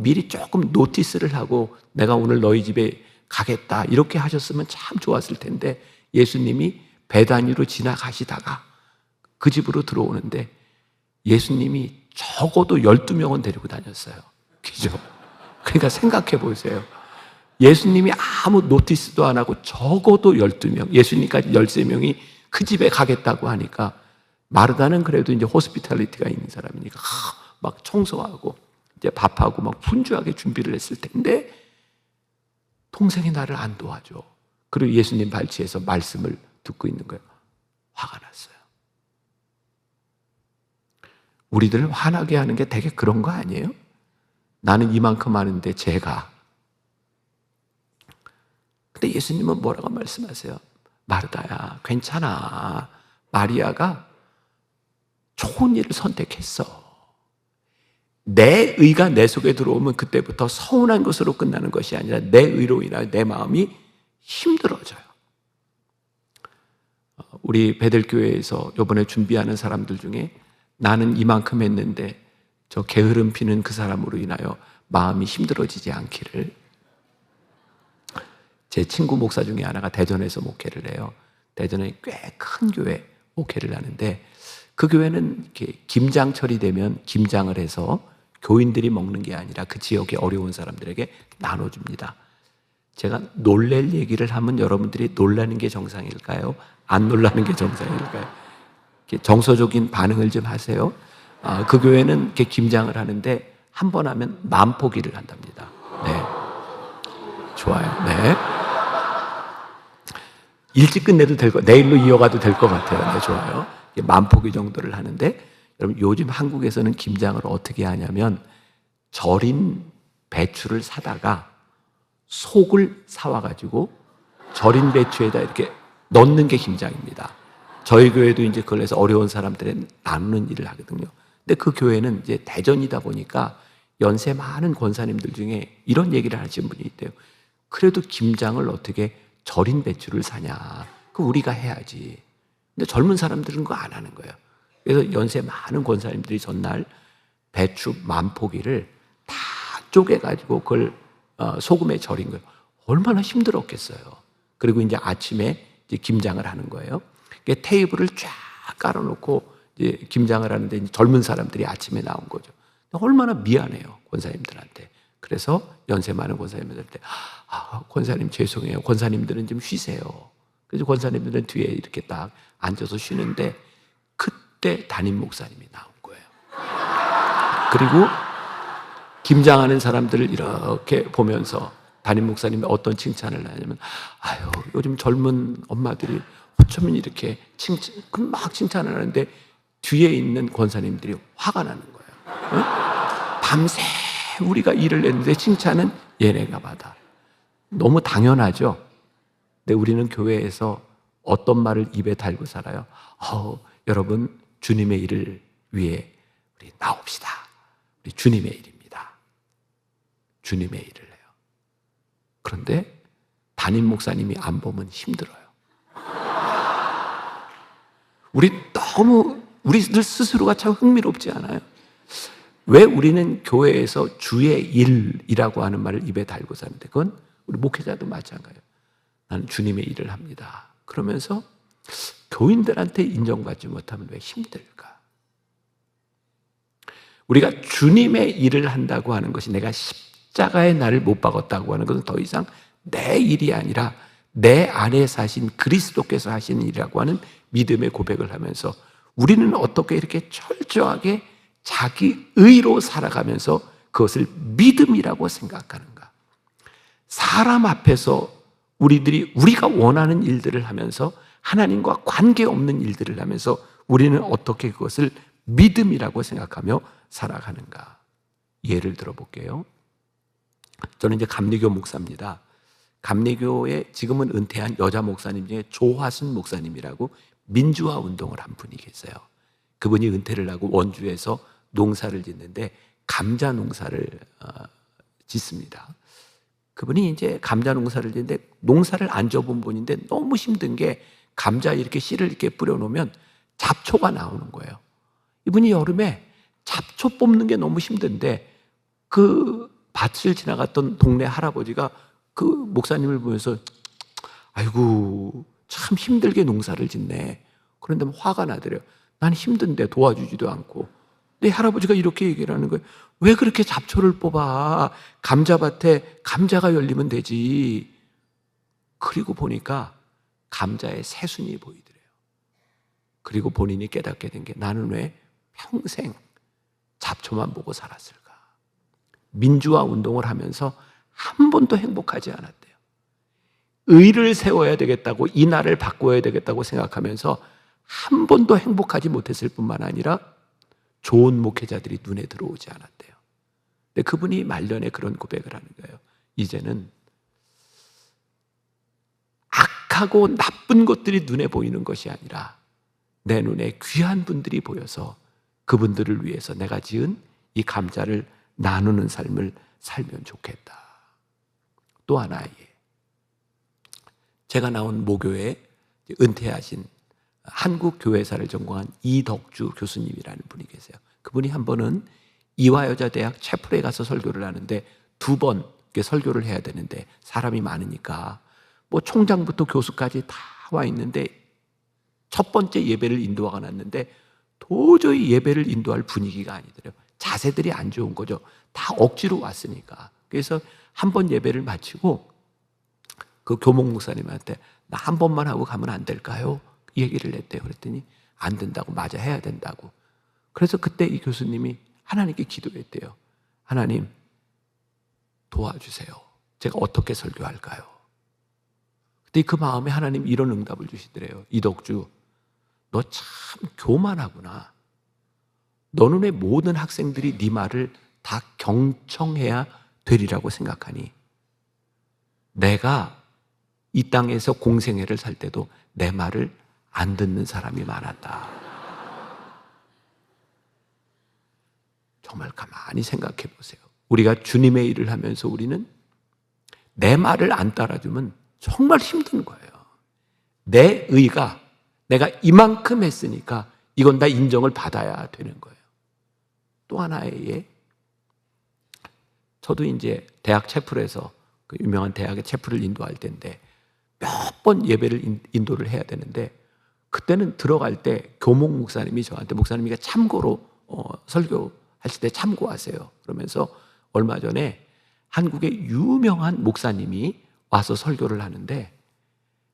Speaker 1: 미리 조금 노티스를 하고 내가 오늘 너희 집에 가겠다 이렇게 하셨으면 참 좋았을 텐데, 예수님이 베다니로 지나가시다가 그 집으로 들어오는데 예수님이 적어도 12명은 데리고 다녔어요. 그죠? 그러니까 생각해 보세요. 예수님이 아무 노티스도 안 하고 적어도 12명, 예수님까지 13명이 그 집에 가겠다고 하니까 마르다는 그래도 이제 호스피탈리티가 있는 사람이니까 막 청소하고 이제 밥하고 막 분주하게 준비를 했을 텐데 동생이 나를 안 도와줘. 그리고 예수님 발치에서 말씀을 듣고 있는 거예요. 화가 났어요. 우리들을 화나게 하는 게 되게 그런 거 아니에요? 나는 이만큼 하는데 쟤가. 근데 예수님은 뭐라고 말씀하세요? 마르다야, 괜찮아. 마리아가 좋은 일을 선택했어. 내 의가 내 속에 들어오면 그때부터 서운한 것으로 끝나는 것이 아니라 내 의로 인하여 내 마음이 힘들어져요. 우리 베델교회에서 이번에 준비하는 사람들 중에 나는 이만큼 했는데 저 게으름 피는 그 사람으로 인하여 마음이 힘들어지지 않기를. 제 친구 목사 중에 하나가 대전에서 목회를 해요. 대전에 꽤 큰 교회 목회를 하는데 그 교회는 이렇게 김장철이 되면 김장을 해서 교인들이 먹는 게 아니라 그 지역의 어려운 사람들에게 나눠줍니다. 제가 놀랄 얘기를 하면 여러분들이 놀라는 게 정상일까요? 안 놀라는 게 정상일까요? 정서적인 반응을 좀 하세요. 그 교회는 이렇게 김장을 하는데 한 번 하면 10,000포기를 한답니다. 네, 좋아요. 네, 일찍 끝내도 될 거, 내일로 이어가도 될 것 같아요. 네, 좋아요. 10,000포기 정도를 하는데, 여러분 요즘 한국에서는 김장을 어떻게 하냐면 절인 배추를 사다가 속을 사와가지고 절인 배추에다 이렇게 넣는 게 김장입니다. 저희 교회도 이제 그걸 해서 어려운 사람들에 나누는 일을 하거든요. 근데 그 교회는 이제 대전이다 보니까 연세 많은 권사님들 중에 이런 얘기를 하시는 분이 있대요. 그래도 김장을 어떻게 절인 배추를 사냐? 그 우리가 해야지. 근데 젊은 사람들은 그거 안 하는 거예요. 그래서 연세 많은 권사님들이 전날 배추 10,000포기를 다 쪼개가지고 그걸 소금에 절인 거예요. 얼마나 힘들었겠어요. 그리고 이제 아침에 이제 김장을 하는 거예요. 테이블을 쫙 깔아놓고 이제 김장을 하는데 이제 젊은 사람들이 아침에 나온 거죠. 얼마나 미안해요, 권사님들한테. 그래서 연세 많은 권사님들한테 권사님 죄송해요. 권사님들은 좀 쉬세요. 그래서 권사님들은 뒤에 이렇게 딱 앉아서 쉬는데 그때 담임 목사님이 나온 거예요. 그리고 김장하는 사람들을 이렇게 보면서 담임 목사님이 어떤 칭찬을 하냐면, 아유, 요즘 젊은 엄마들이 어쩌면 이렇게 막 칭찬을 하는데 뒤에 있는 권사님들이 화가 나는 거예요. 어? 밤새 우리가 일을 했는데 칭찬은 얘네가 받아. 너무 당연하죠. 근데 우리는 교회에서 어떤 말을 입에 달고 살아요? 여러분, 주님의 일을 위해 우리 나옵시다. 우리 주님의 일입니다. 주님의 일을 해요. 그런데 담임 목사님이 안 보면 힘들어요. 우리들 스스로가 참 흥미롭지 않아요? 왜 우리는 교회에서 주의 일이라고 하는 말을 입에 달고 사는데, 그건 우리 목회자도 마찬가지예요. 나는 주님의 일을 합니다. 그러면서 교인들한테 인정받지 못하면 왜 힘들까? 우리가 주님의 일을 한다고 하는 것이, 내가 십자가의 날을 못 박았다고 하는 것은 더 이상 내 일이 아니라 내 안에 사신 그리스도께서 하시는 일이라고 하는 믿음의 고백을 하면서, 우리는 어떻게 이렇게 철저하게 자기 의로 살아가면서 그것을 믿음이라고 생각하는가? 사람 앞에서 우리가 원하는 일들을 하면서, 하나님과 관계없는 일들을 하면서 우리는 어떻게 그것을 믿음이라고 생각하며 살아가는가? 예를 들어볼게요. 저는 이제 감리교 목사입니다. 감리교에 지금은 은퇴한 여자 목사님 중에 조화순 목사님이라고 민주화 운동을 한 분이 계세요. 그분이 은퇴를 하고 원주에서 농사를 짓는데 감자 농사를 짓습니다. 그분이 이제 감자 농사를 짓는데, 농사를 안 져본 분인데 너무 힘든 게, 감자 이렇게 씨를 이렇게 뿌려놓으면 잡초가 나오는 거예요. 이분이 여름에 잡초 뽑는 게 너무 힘든데, 그 밭을 지나갔던 동네 할아버지가 그 목사님을 보면서, 아이고 참 힘들게 농사를 짓네. 그런데 화가 나더래요. 난 힘든데 도와주지도 않고. 근데 할아버지가 이렇게 얘기를 하는 거예요. 왜 그렇게 잡초를 뽑아? 감자밭에 감자가 열리면 되지. 그리고 보니까 감자에 새순이 보이더래요. 그리고 본인이 깨닫게 된 게, 나는 왜 평생 잡초만 보고 살았을까? 민주화 운동을 하면서 한 번도 행복하지 않았대요. 의를 세워야 되겠다고, 이 나라를 바꿔야 되겠다고 생각하면서 한 번도 행복하지 못했을 뿐만 아니라 좋은 목회자들이 눈에 들어오지 않았대요. 근데 그분이 말년에 그런 고백을 하는 거예요. 이제는 악하고 나쁜 것들이 눈에 보이는 것이 아니라 내 눈에 귀한 분들이 보여서 그분들을 위해서 내가 지은 이 감자를 나누는 삶을 살면 좋겠다. 또 하나의, 제가 나온 모교에 은퇴하신 한국교회사를 전공한 이덕주 교수님이라는 분이 계세요. 그분이 한 번은 이화여자대학 채플에 가서 설교를 하는데, 2번 설교를 해야 되는데 사람이 많으니까 뭐 총장부터 교수까지 다 와 있는데, 첫 번째 예배를 인도하고 났는데 도저히 예배를 인도할 분위기가 아니더래요. 자세들이 안 좋은 거죠. 다 억지로 왔으니까. 그래서 한 번 예배를 마치고 그 교목 목사님한테, 나 한 번만 하고 가면 안 될까요? 얘기를 했대요. 그랬더니 안 된다고. 맞아, 해야 된다고. 그래서 그때 이 교수님이 하나님께 기도했대요. 하나님 도와주세요. 제가 어떻게 설교할까요? 그때 그 마음에 하나님 이런 응답을 주시더래요. 이덕주, 너 참 교만하구나. 너 눈에 모든 학생들이 네 말을 다 경청해야 되리라고 생각하니, 내가 이 땅에서 공생애를 살 때도 내 말을 안 듣는 사람이 많았다. 정말 가만히 생각해 보세요. 우리가 주님의 일을 하면서 우리는 내 말을 안 따라주면 정말 힘든 거예요. 내 의가, 내가 이만큼 했으니까 이건 다 인정을 받아야 되는 거예요. 또 하나의 예, 저도 이제 대학 채플에서, 그 유명한 대학의 채플을 인도할 때인데 몇 번 예배를 인도를 해야 되는데, 그때는 들어갈 때 교목 목사님이 저한테, 목사님이 참고로 설교하실 때 참고하세요 그러면서, 얼마 전에 한국의 유명한 목사님이 와서 설교를 하는데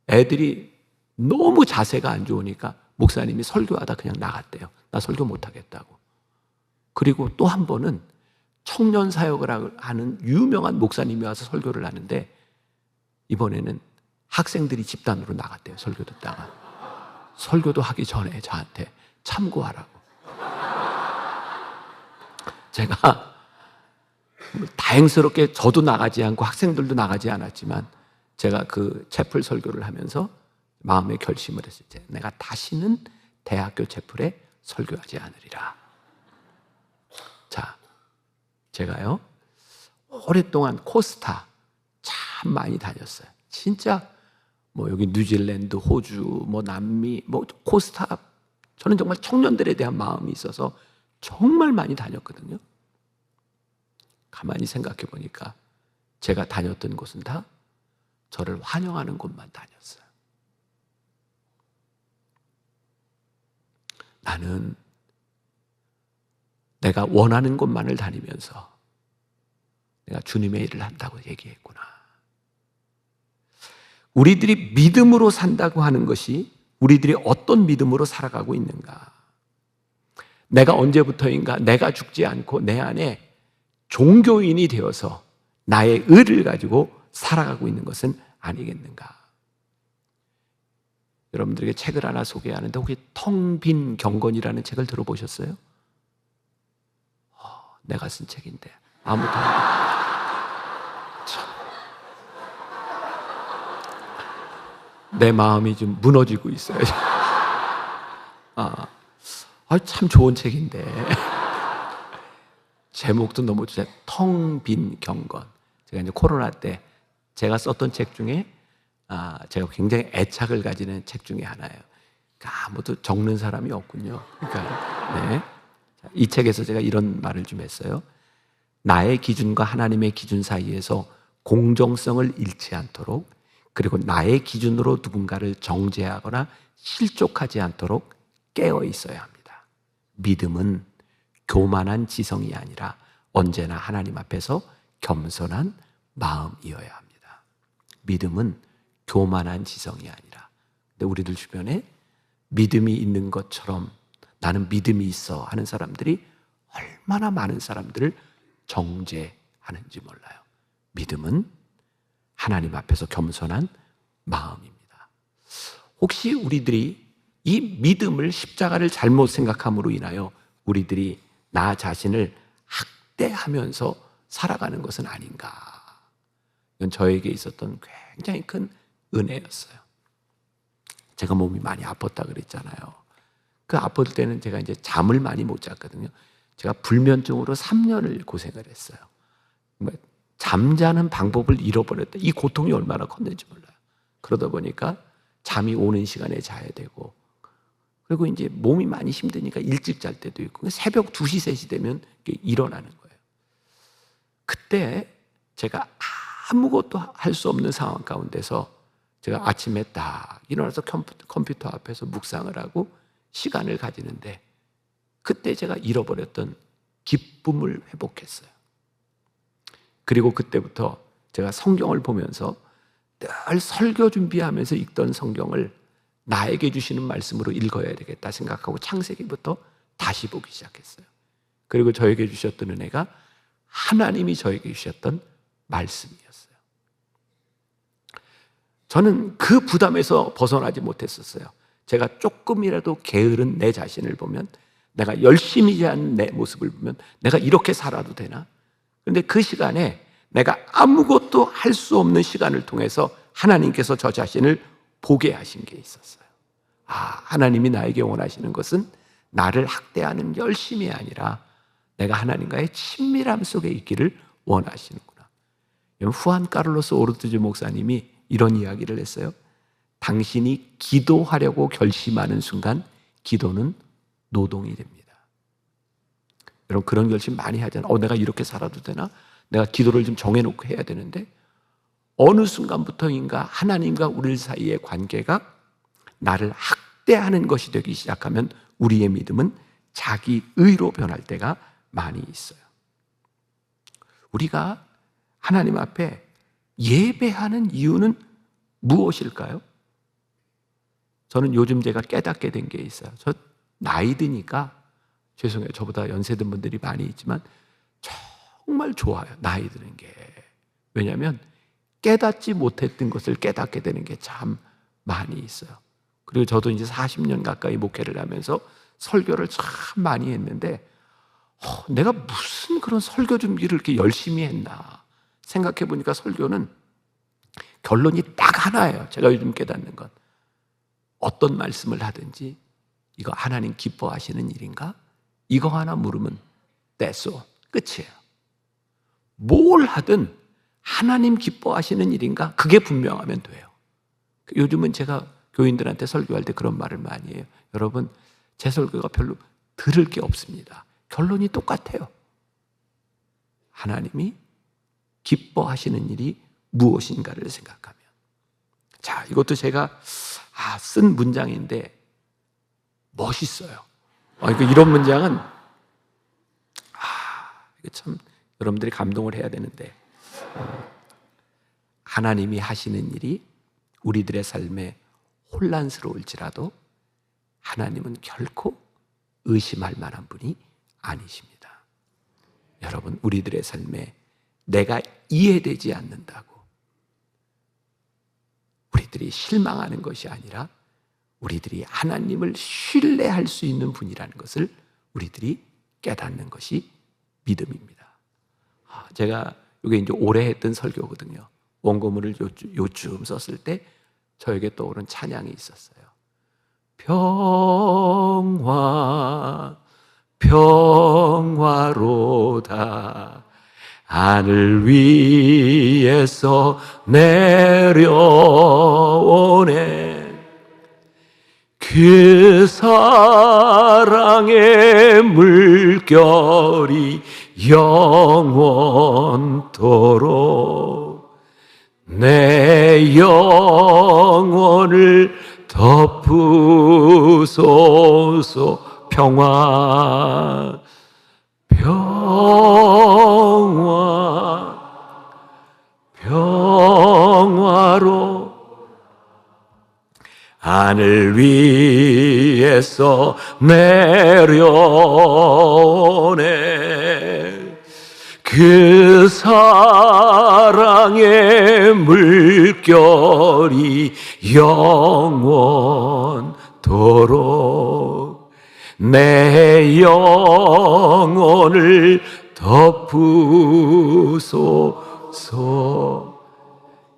Speaker 1: 애들이 너무 자세가 안 좋으니까 목사님이 설교하다 그냥 나갔대요. 나 설교 못하겠다고. 그리고 또 한 번은 청년 사역을 하는 유명한 목사님이 와서 설교를 하는데 이번에는 학생들이 집단으로 나갔대요. 설교 듣다가. 설교도 하기 전에 저한테 참고하라고. 제가 다행스럽게 저도 나가지 않고 학생들도 나가지 않았지만 제가 그 채플 설교를 하면서 마음의 결심을 했을 때 내가 다시는 대학교 채플에 설교하지 않으리라. 자, 제가요 오랫동안 코스타 참 많이 다녔어요. 진짜 뭐 여기 뉴질랜드, 호주, 뭐 남미, 뭐 코스타, 저는 정말 청년들에 대한 마음이 있어서 정말 많이 다녔거든요. 가만히 생각해 보니까 제가 다녔던 곳은 다 저를 환영하는 곳만 다녔어요. 나는 내가 원하는 곳만을 다니면서 내가 주님의 일을 한다고 얘기했구나. 우리들이 믿음으로 산다고 하는 것이 우리들이 어떤 믿음으로 살아가고 있는가? 내가 언제부터인가 내가 죽지 않고 내 안에 종교인이 되어서 나의 의를 가지고 살아가고 있는 것은 아니겠는가? 여러분들에게 책을 하나 소개하는데 혹시 텅 빈 경건이라는 책을 들어보셨어요? 내가 쓴 책인데 아무도 내 마음이 좀 무너지고 있어요. 참 좋은 책인데 제목도 너무 좋아요. 텅 빈 경건. 제가 이제 코로나 때 제가 썼던 책 중에 제가 굉장히 애착을 가지는 책 중에 하나예요. 그러니까 아무도 적는 사람이 없군요. 그러니까 네. 이 책에서 제가 이런 말을 좀 했어요. 나의 기준과 하나님의 기준 사이에서 공정성을 잃지 않도록, 그리고 나의 기준으로 누군가를 정죄하거나 실족하지 않도록 깨어 있어야 합니다. 믿음은 교만한 지성이 아니라 언제나 하나님 앞에서 겸손한 마음이어야 합니다. 믿음은 교만한 지성이 아니라. 근데 우리들 주변에 믿음이 있는 것처럼 나는 믿음이 있어 하는 사람들이 얼마나 많은 사람들을 정죄하는지 몰라요. 믿음은 하나님 앞에서 겸손한 마음입니다. 혹시 우리들이 이 믿음을, 십자가를 잘못 생각함으로 인하여 우리들이 나 자신을 학대하면서 살아가는 것은 아닌가? 이건 저에게 있었던 굉장히 큰 은혜였어요. 제가 몸이 많이 아팠다 그랬잖아요. 그 아플 때는 제가 이제 잠을 많이 못 잤거든요. 제가 불면증으로 3년을 고생을 했어요. 잠자는 방법을 잃어버렸다. 이 고통이 얼마나 컸는지 몰라요. 그러다 보니까 잠이 오는 시간에 자야 되고, 그리고 이제 몸이 많이 힘드니까 일찍 잘 때도 있고, 새벽 2시, 3시 되면 일어나는 거예요. 그때 제가 아무것도 할 수 없는 상황 가운데서 제가 아침에 딱 일어나서 컴퓨터 앞에서 묵상을 하고 시간을 가지는데, 그때 제가 잃어버렸던 기쁨을 회복했어요. 그리고 그때부터 제가 성경을 보면서 늘 설교 준비하면서 읽던 성경을 나에게 주시는 말씀으로 읽어야 되겠다 생각하고 창세기부터 다시 보기 시작했어요. 그리고 저에게 주셨던 은혜가 하나님이 저에게 주셨던 말씀이었어요. 저는 그 부담에서 벗어나지 못했었어요. 제가 조금이라도 게으른 내 자신을 보면, 내가 열심히 하는 내 모습을 보면 내가 이렇게 살아도 되나? 그런데 그 시간에 내가 아무것도 할 수 없는 시간을 통해서 하나님께서 저 자신을 보게 하신 게 있었어요. 하나님이 나에게 원하시는 것은 나를 학대하는 열심이 아니라 내가 하나님과의 친밀함 속에 있기를 원하시는구나. 후안 카를로스 오르트즈 목사님이 이런 이야기를 했어요. 당신이 기도하려고 결심하는 순간 기도는 노동이 됩니다. 여러분, 그런 결심 많이 하잖아요. 내가 이렇게 살아도 되나? 내가 기도를 좀 정해놓고 해야 되는데, 어느 순간부터인가 하나님과 우리 사이의 관계가 나를 학대하는 것이 되기 시작하면 우리의 믿음은 자기 의로 변할 때가 많이 있어요. 우리가 하나님 앞에 예배하는 이유는 무엇일까요? 저는 요즘 제가 깨닫게 된 게 있어요. 저 나이 드니까, 죄송해요, 저보다 연세든 분들이 많이 있지만 정말 좋아요. 나이 드는 게. 왜냐하면 깨닫지 못했던 것을 깨닫게 되는 게 참 많이 있어요. 그리고 저도 이제 40년 가까이 목회를 하면서 설교를 참 많이 했는데 내가 무슨 그런 설교 준비를 이렇게 열심히 했나 생각해 보니까 설교는 결론이 딱 하나예요. 제가 요즘 깨닫는 건 어떤 말씀을 하든지 이거 하나님 기뻐하시는 일인가? 이거 하나 물으면 됐어. 끝이에요. 뭘 하든 하나님 기뻐하시는 일인가? 그게 분명하면 돼요. 요즘은 제가 교인들한테 설교할 때 그런 말을 많이 해요. 여러분, 제 설교가 별로 들을 게 없습니다. 결론이 똑같아요. 하나님이 기뻐하시는 일이 무엇인가를 생각하면. 자, 이것도 제가 쓴 문장인데 멋있어요. 이런 문장은 이게 참 여러분들이 감동을 해야 되는데 하나님이 하시는 일이 우리들의 삶에 혼란스러울지라도 하나님은 결코 의심할 만한 분이 아니십니다. 여러분, 우리들의 삶에 내가 이해되지 않는다고 우리들이 실망하는 것이 아니라 우리들이 하나님을 신뢰할 수 있는 분이라는 것을 우리들이 깨닫는 것이 믿음입니다. 제가 이게 이제 오래 했던 설교거든요. 원고문을 요쯤 썼을 때 저에게 떠오른 찬양이 있었어요. 평화로다 하늘 위에서 내려오네 그 사랑의 물결이 영원토록 내 영혼을 덮으소서. 평화로 하늘 위에서 내려오네 그 사랑의 물결이 영원토록 내 영혼을 덮으소서.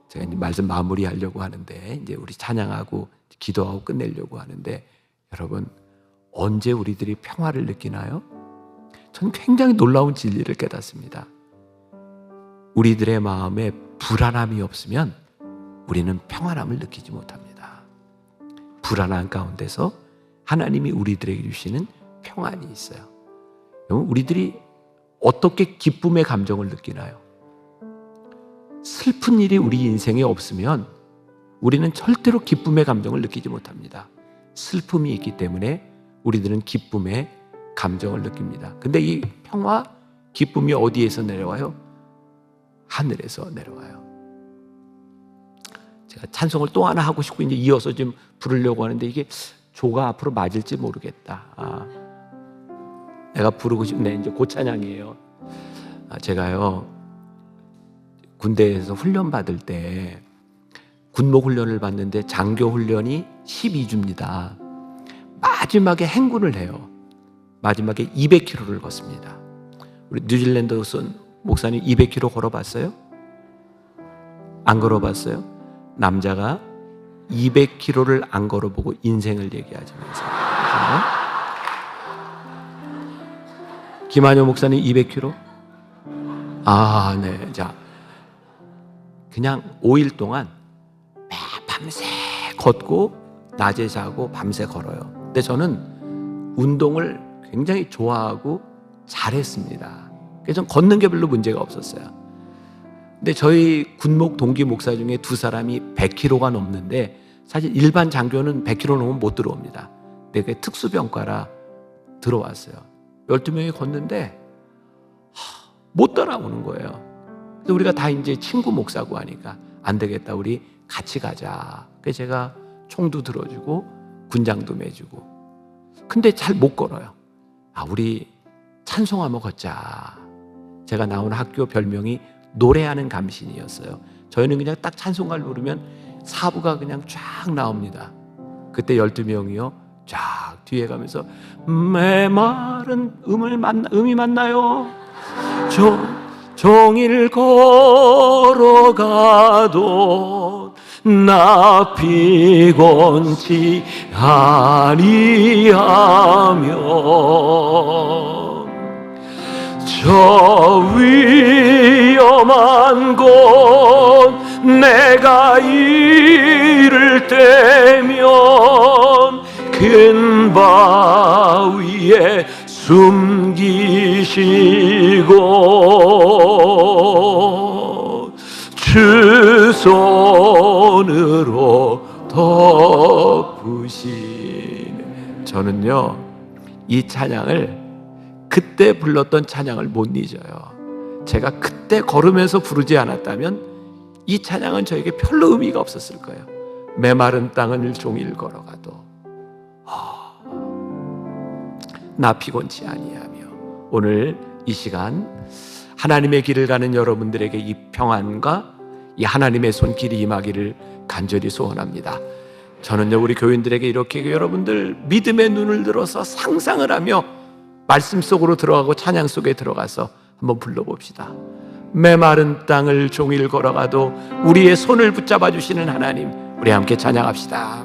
Speaker 1: 제가 이제 말씀 마무리하려고 하는데 이제 우리 찬양하고 기도하고 끝내려고 하는데 여러분 언제 우리들이 평화를 느끼나요? 저는 굉장히 놀라운 진리를 깨닫습니다. 우리들의 마음에 불안함이 없으면 우리는 평안함을 느끼지 못합니다. 불안한 가운데서 하나님이 우리들에게 주시는 평안이 있어요. 여러분, 우리들이 어떻게 기쁨의 감정을 느끼나요? 슬픈 일이 우리 인생에 없으면 우리는 절대로 기쁨의 감정을 느끼지 못합니다. 슬픔이 있기 때문에 우리들은 기쁨의 감정을 느낍니다. 근데 이 평화, 기쁨이 어디에서 내려와요? 하늘에서 내려와요. 제가 찬송을 또 하나 하고 싶고 이제 이어서 좀 부르려고 하는데 이게 조가 앞으로 맞을지 모르겠다. 내가 부르고 싶네. 이제 그 찬양이에요. 제가요 군대에서 훈련 받을 때 군목 훈련을 받는데 장교 훈련이 12주입니다. 마지막에 행군을 해요. 마지막에 200km를 걷습니다. 우리 뉴질랜드 목사님 200km 걸어봤어요? 안 걸어봤어요? 남자가 200km를 안 걸어보고 인생을 얘기하자면서. 김한효 목사님 200km? 네. 자, 그냥 5일 동안 밤새 걷고 낮에 자고 밤새 걸어요. 근데 저는 운동을 굉장히 좋아하고 잘했습니다. 그래서 전 걷는 게 별로 문제가 없었어요. 근데 저희 군목 동기 목사 중에 두 사람이 100km가 넘는데 사실 일반 장교는 100km 넘으면 못 들어옵니다. 근데 그게 특수병과라 들어왔어요. 12명이 걷는데 못 따라오는 거예요. 그래서 우리가 다 이제 친구 목사고 하니까 안 되겠다, 우리 같이 가자. 그래서 제가 총도 들어주고 군장도 매주고. 근데 잘 못 걸어요. 우리 찬송하며 걷자. 제가 나온 학교 별명이 노래하는 감신이었어요. 저희는 그냥 딱 찬송가를 부르면 사부가 그냥 쫙 나옵니다. 그때 12명이요 쫙 뒤에 가면서 메마른 음이 맞나요? 종일 걸어가도 나 피곤치 아니하며 저 위험한 곳 내가 이를 때면 큰 바위에 숨기시고 주 손으로 덮으시네. 저는요 이 찬양을 그때 불렀던 찬양을 못 잊어요. 제가 그때 걸으면서 부르지 않았다면 이 찬양은 저에게 별로 의미가 없었을 거예요. 메마른 땅을 종일 걸어가도 나 피곤치 아니하며. 오늘 이 시간 하나님의 길을 가는 여러분들에게 이 평안과 이 하나님의 손길이 임하기를 간절히 소원합니다. 저는요 우리 교인들에게 이렇게 여러분들 믿음의 눈을 들어서 상상을 하며 말씀 속으로 들어가고 찬양 속에 들어가서 한번 불러봅시다. 메마른 땅을 종일 걸어가도 우리의 손을 붙잡아 주시는 하나님, 우리 함께 찬양합시다.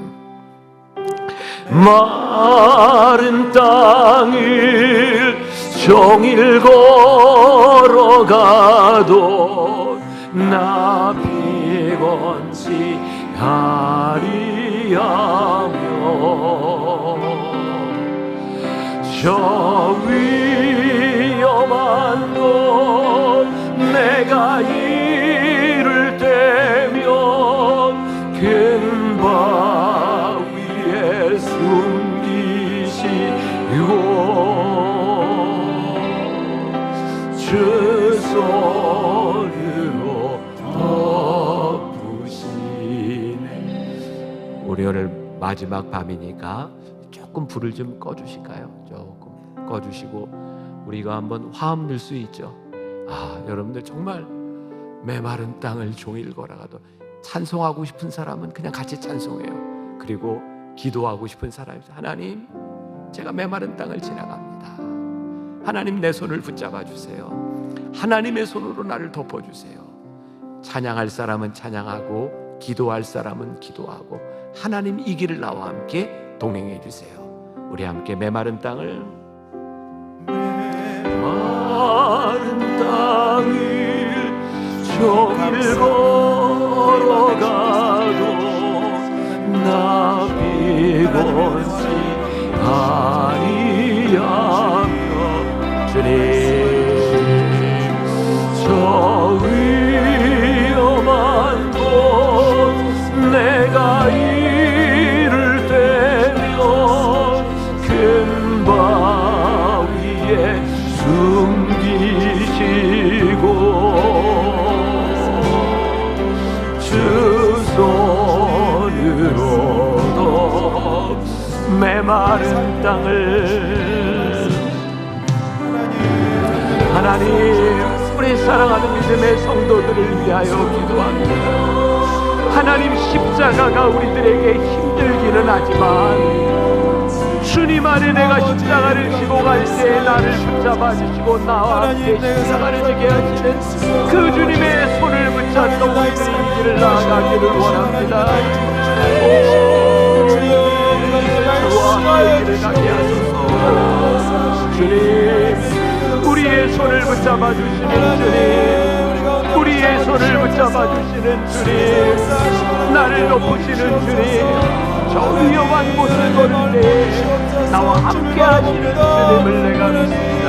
Speaker 1: 마른 땅을 종일 걸어가도 나 피곤치 아니하며 저 위험한 곳 내가 이를 때면 큰 바위에 숨기시고 주 손으로 덮으시네. 우리 오늘 마지막 밤이니까 조금 불을 좀 꺼주실까요? 조금 꺼주시고 우리가 한번 화음 넣을 수 있죠. 여러분들 정말 메마른 땅을 종일 걸어가도 찬송하고 싶은 사람은 그냥 같이 찬송해요. 그리고 기도하고 싶은 사람이 하나님 제가 메마른 땅을 지나갑니다. 하나님 내 손을 붙잡아 주세요. 하나님의 손으로 나를 덮어주세요. 찬양할 사람은 찬양하고 기도할 사람은 기도하고 하나님 이 길을 나와 함께 동행해 주세요. 우리 함께 메마른 땅을 종일 걸어가도 나 피곤치 아니하며 주님 저 위험한 곳 내가 이를 때면 큰 바위에 숨기시고 주 손으로도 메마른 땅을 하나님 우리 사랑하는 믿음의 성도들을 위하여 기도합니다. 하나님 십자가가 우리들에게 힘들기는 하지만 주님 안에 내가 십자가를 지고 갈 때 나를 붙잡아 주시고 나와 함께 십자가를 지게 하시는 그 주님의 손을 붙잡고 우리들이 이 길을 나아가기를 원합니다. 주와 함께 길을 가게 하소서. 주님 우리의 손을 붙잡아 주시는 주님, 우리의 손을 붙잡아 주시는 주님, 나를 높으시는 주님, 저 위험한 곳을 걸을 때 나와 함께 하시는 주님을 내가 믿습니다.